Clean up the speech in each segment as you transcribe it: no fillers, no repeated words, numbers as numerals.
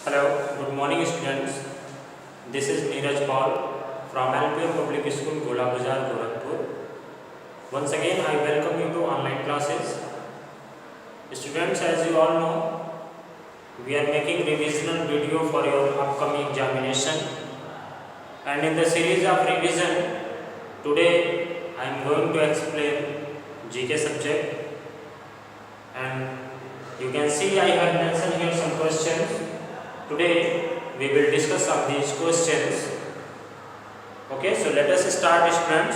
Hello, good morning students. This is Neeraj Paul from LPM Public School, Gola Bazar, Gorakhpur. Once again, I welcome you to online classes. Students, as you all know, we are making revisional video for your upcoming examination. And in the series of revision, today I am going to explain GK subject. And you can see I have mentioned here some questions. Today we will discuss some of these questions. Okay, so let us start, students.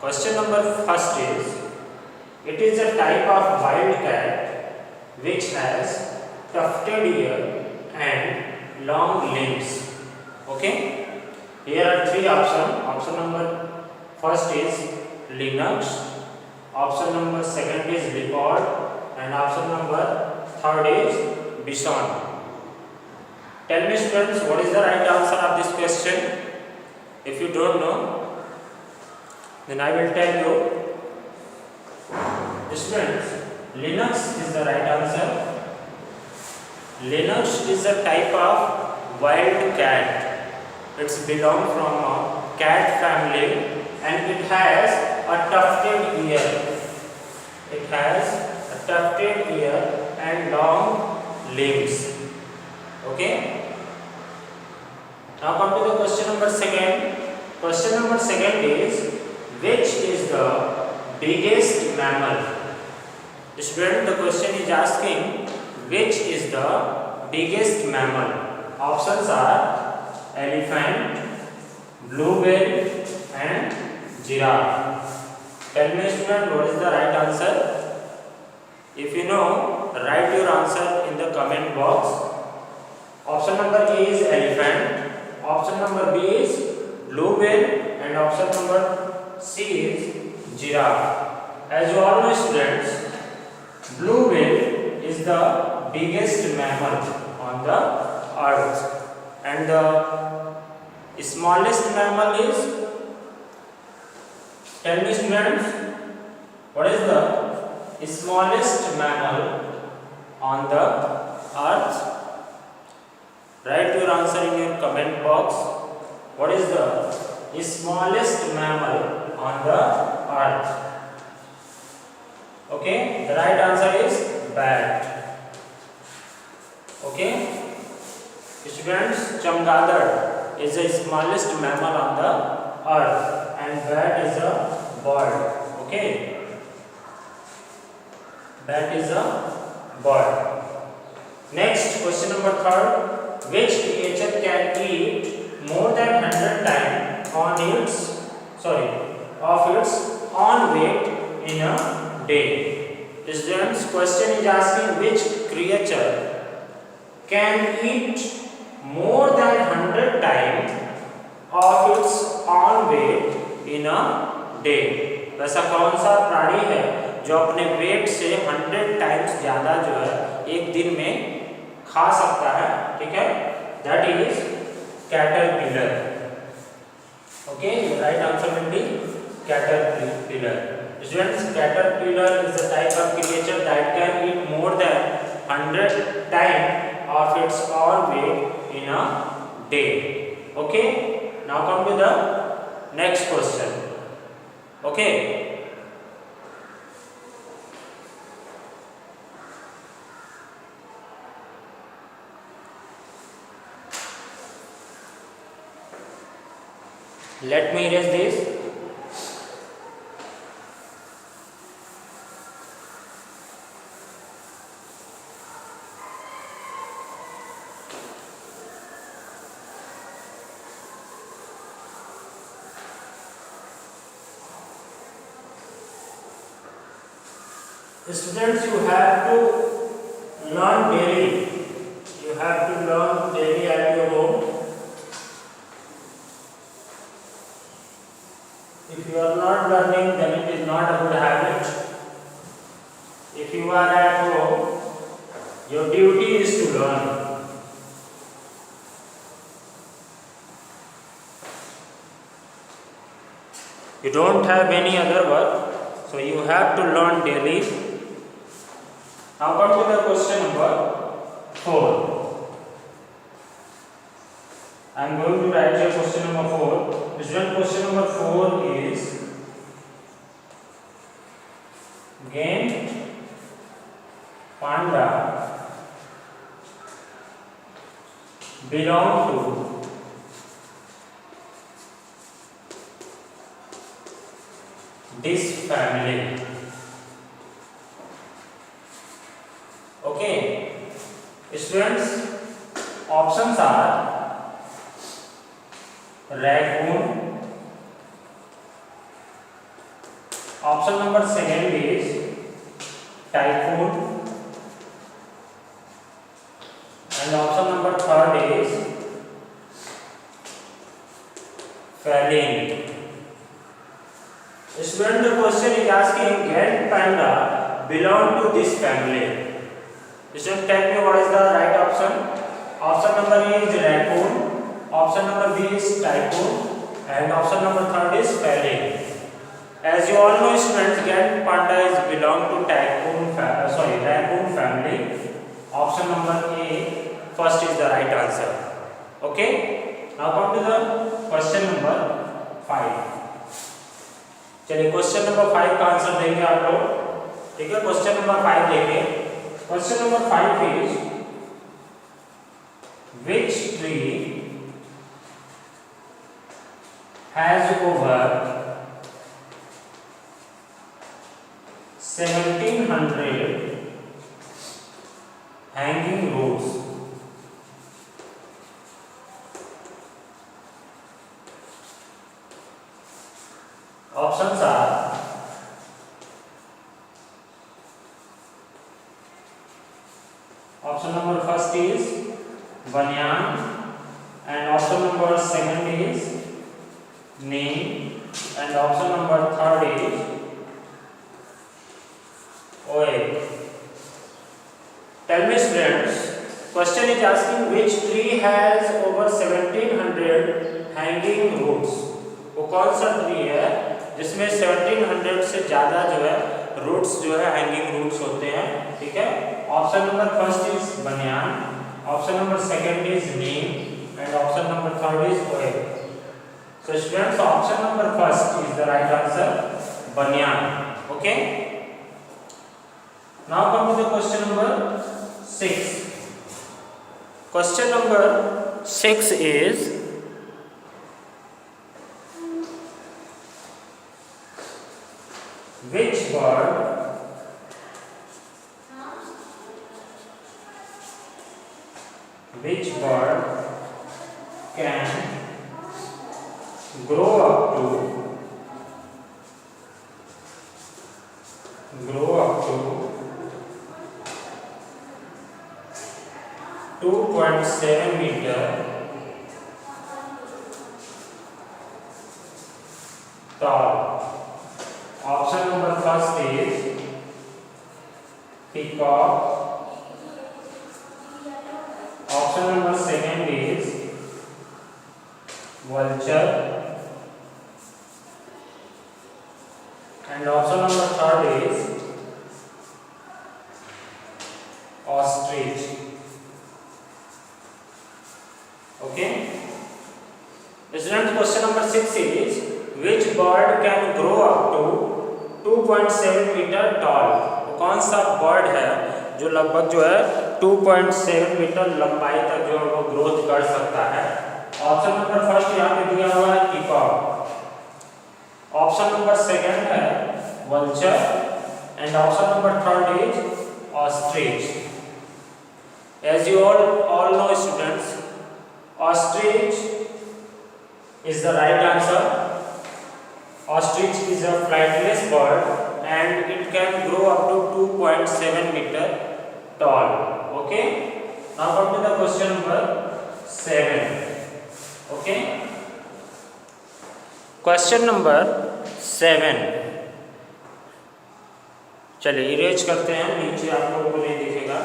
Question number first is, it is a type of wild cat which has tufted ear and long limbs. Okay, here are three options. Option number first is lynx, option number second is leopard, and option number third is bison. Tell me, students, what is the right answer of this question? If you don't know, then I will tell you. Students, lynx is the right answer. Lynx is a type of wild cat. It's belong from a cat family and it has a tufted ear. It has a tufted ear and long limbs. Okay. Now come to the question number second. Question number second is, which is the biggest mammal? Student, the question is asking, which is the biggest mammal? Options are elephant, blue whale and giraffe. Tell me, student, what is the right answer? If you know, write your answer in the comment box. Option number A is elephant, option number B is blue whale and option number C is giraffe. As you all know, students, blue whale is the biggest mammal on the earth and the smallest mammal is, tell me, students, what is the smallest mammal on the earth? Write your answer in your comment box. What is the smallest mammal on the earth? Okay, the right answer is bat. Okay, students, chamgaadar is the smallest mammal on the earth and bat is a bird. Okay, bat is a bird. Next, question number third. Which creature can eat more than 100 times of its own weight in a day? Students, question is asking which creature can eat more than 100 times of its own weight in a day. वैसा कौन सा प्राणी है जो अपने wait से 100 times ज़्यादा जो है एक दिन में खा सकता है? ठीक है, that is caterpillar. Okay, right answer will be caterpillar. Students, caterpillar is the type of creature that can eat more than 100 times of its own weight in a day. Okay, now come to the next question. Okay, let me erase this. Students, you have to learn daily. You have to learn daily at your home. If you are not learning, then it is not a good habit. If you are at home, your duty is to learn. You don't have any other work, so you have to learn daily. Now come to the question number 4. I am going to write here question number 4. Student, question number 4 is game panda belong to this family. Okay, students, options are raccoon. Option number second is typhoon, and option number third is feline. Student, the question is asking Gent panda belong to this family. Student, tell me what is the right option. Option number A is raccoon, option number B is typhoon, and option number third is feline. As you all know, students, Gent panda is belong to raccoon family. Option number A first is the right answer. Okay. Now come to the question number 5. चलिए question number 5 का answer देंगे आप लोग. ठीक है, question number 5 देंगे. Question number 5 is which tree has over 1700 hanging roots. Options are option number first is banyan, and option number second is neem, and option number third is oak. Tell me students, question is asking which tree has over 1700 hanging roots. वो कौन सा tree है जिसमें 1700 से ज़्यादा जो है roots जो है हैंगिंग रूट्स होते हैं. ठीक है, option number first is banyan, option number second is neem, and option number third is oak. So students, option number first is the right answer, banyan. Okay, now come to the question number 6. Question number 6 is which bird can grow up to 2.7 meter tall. Option number first is peacock, option number second is vulture, and option number third is ostrich. Okay, students, question number 6 is which bird can grow up to 2.7 metre tall. तो कौन सा bird है जो लगभग जो है 2.7 metre लंबाई तक जो है वो ग्रोथ कर सकता है. ऑप्शन नंबर फर्स्ट यहाँ पे दिया हुआ है पीकॉक, ऑप्शन नंबर सेकंड है vulture, and option number third is ostrich. As you all know students, ostrich is the right answer. Ostrich is a flightless bird and it can grow up to 2.7 meter tall. Okay, now come to the question number 7. Okay, question number 7. चलिए erase करते हैं, नीचे आप लोगों को नहीं दिखेगा.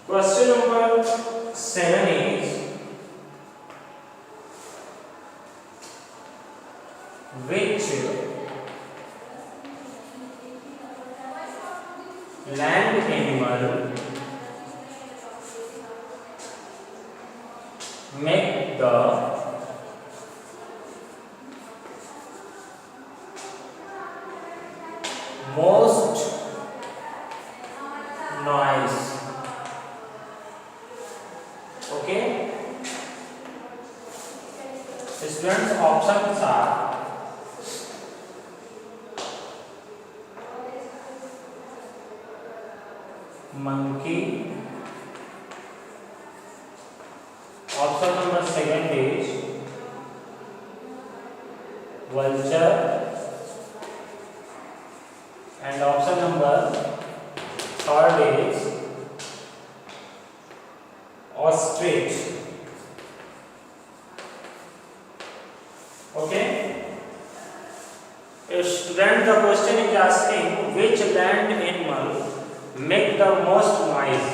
Question number 7 is which land animal make the most noise? Okay, students, options are monkey, option number second is vulture, and option number third is ostrich. Okay, a student, the question is asking which land animal make the most noise.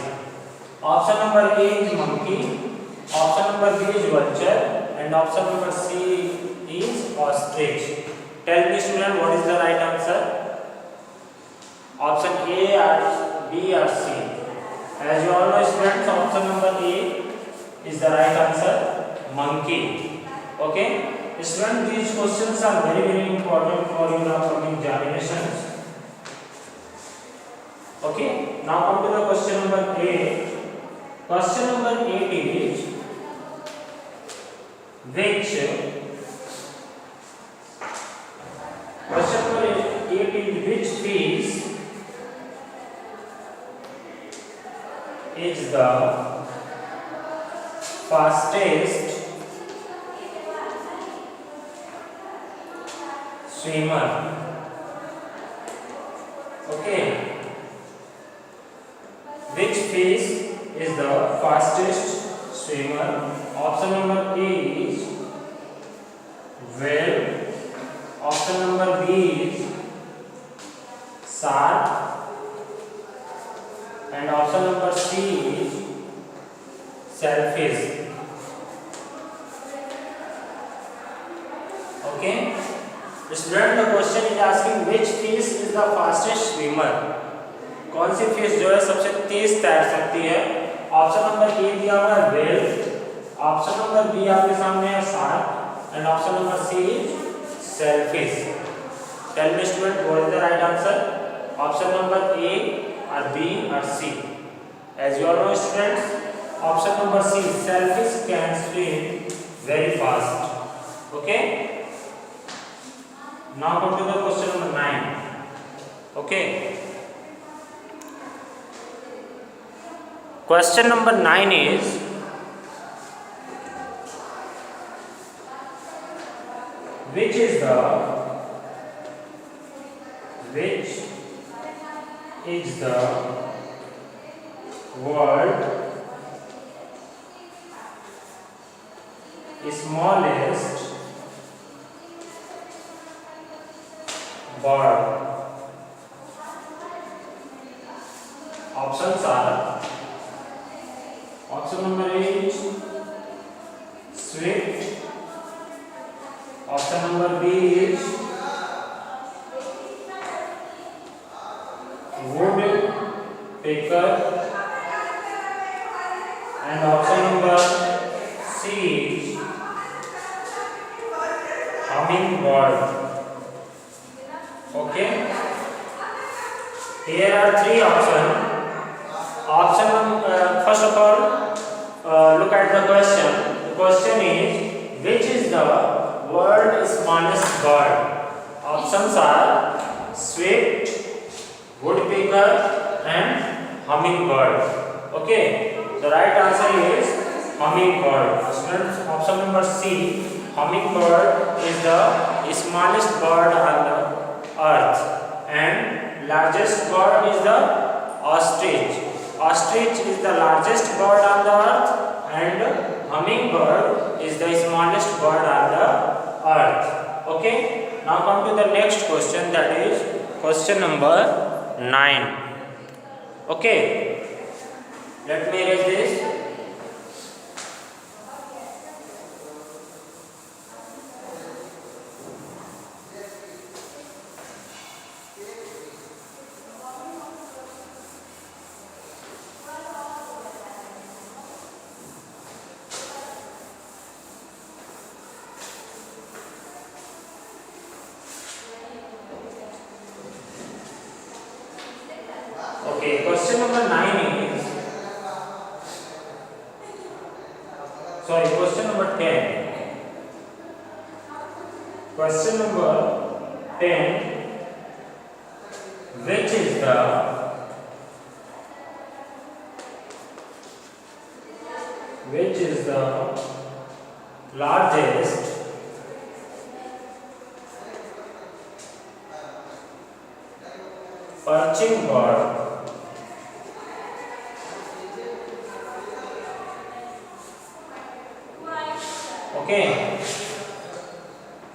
Option number A is monkey, option number B is vulture, and option number C is ostrich. Tell me student, what is the right answer? Option A or B or C? As you all know students, option number A is the right answer, monkey. Okay, students, these questions are very important for your upcoming examinations. Okay, now come to the question number 8. Question number 8 is which fish is the fastest swimmer? Okay, which fish is the fastest swimmer? Option number A is whale, option number B is shark, and option number C is shellfish. Okay, student, the question is asking which fish is the fastest swimmer. कौन सी fish जो है सबसे तेज तैर सकती है? Option number ए दिया हुआ है व्हेल, ऑप्शन नंबर बी आपके सामने है shark, and option number C is shellfish. Tell me student, what is the right answer? Option number A और बी और C? As you all know students, option number C, shellfish can swim very fast. Okay, now come to the question number 9. Okay, question number 9 is which is the world smallest bird? Options are option number A is swift, option number B is woodpecker, and option number C is hummingbird. Okay, here are three options. First of all, look at the question. The question is which is the world's smallest bird? Options are swift, woodpecker, and hummingbird. Okay, the right answer is hummingbird. Students, option number C, hummingbird is the smallest bird on the earth, and largest bird is the ostrich. Ostrich is the largest bird on the earth, and hummingbird is the smallest bird on the earth. Okay, now come to the next question, that is question number 9. Okay, Let me erase this. Okay, question number 9 is, question number 10. Question number 10, which is the largest perching bird okay.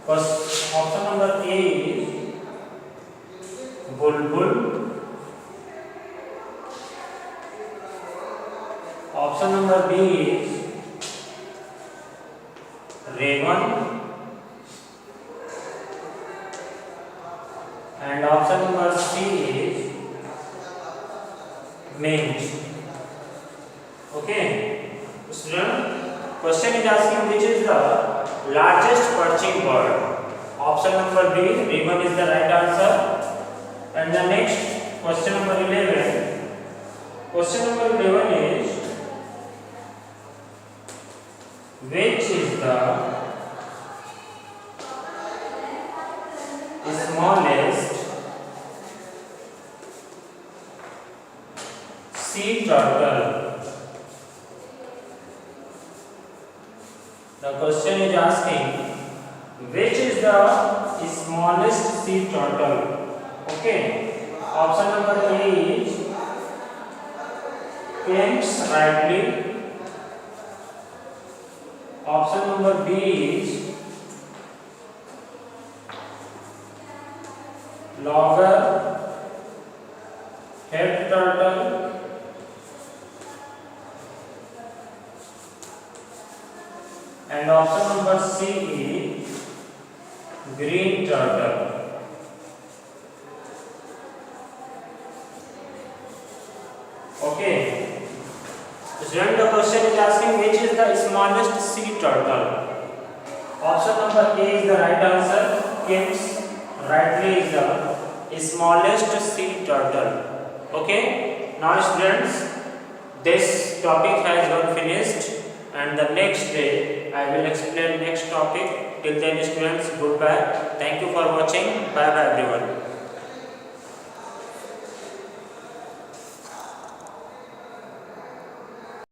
First option number A is bulbul. Option number B is raven. And option number C is minge. Okay. Student, question is asking which is the largest perching bird. Option number B, raven is the right answer. And the next question number 11. Question number 11 is, which is the smallest sea turtle? The question is asking which is the smallest sea turtle. Okay. Option number A is Kemp's Ridley. Option number B is logger head turtle. And option number C is green turtle. Okay. Then the question is asking which is the smallest sea turtle. Option number A is the right answer. Kemp's Ridley is the smallest sea turtle. Okay. Now students, this topic has been finished. And the next day I will explain next topic. Till then students, goodbye. Thank you for watching. Bye bye everyone.